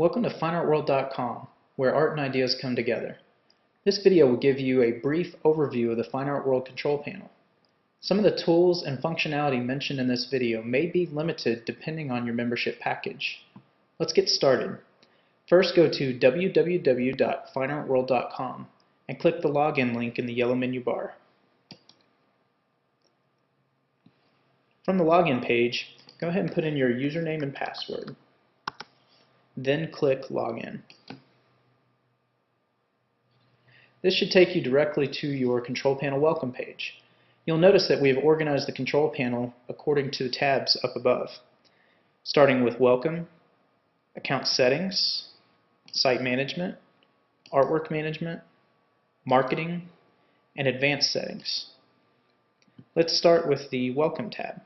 Welcome to FineArtWorld.com, where art and ideas come together. This video will give you a brief overview of the FineArtWorld control panel. Some of the tools and functionality mentioned in this video may be limited depending on your membership package. Let's get started. First, go to www.fineartworld.com and click the login link in the yellow menu bar. From the login page, go ahead and put in your username and password. Then click Login. This should take you directly to your control panel welcome page. You'll notice that we have organized the control panel according to the tabs up above, starting with Welcome, Account Settings, Site Management, Artwork Management, Marketing, and Advanced Settings. Let's start with the Welcome tab.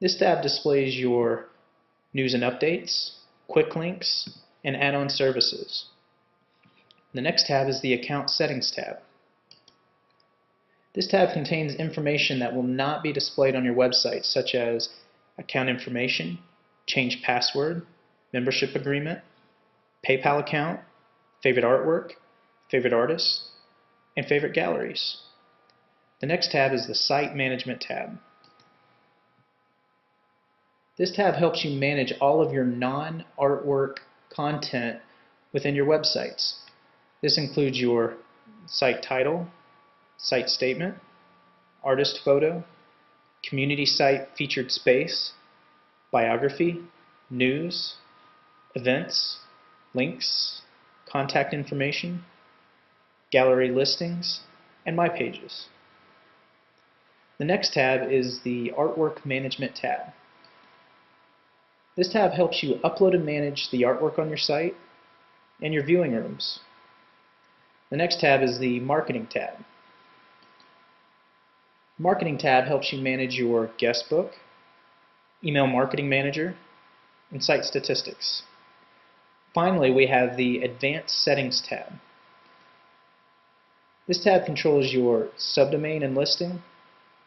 This tab displays your news and updates, quick links, and add-on services. The next tab is the Account Settings tab. This tab contains information that will not be displayed on your website, such as account information, change password, membership agreement, PayPal account, favorite artwork, favorite artists, and favorite galleries. The next tab is the Site Management tab. This tab helps you manage all of your non-artwork content within your websites. This includes your site title, site statement, artist photo, community site featured space, biography, news, events, links, contact information, gallery listings, and My Pages. The next tab is the Artwork Management tab. This tab helps you upload and manage the artwork on your site and your viewing rooms. The next tab is the Marketing tab. The Marketing tab helps you manage your guest book, email marketing manager, and site statistics. Finally, we have the Advanced Settings tab. This tab controls your subdomain and listing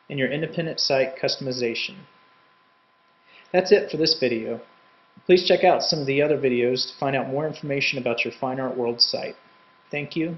and your independent site customization. That's it for this video. Please check out some of the other videos to find out more information about your Fine Art World site. Thank you.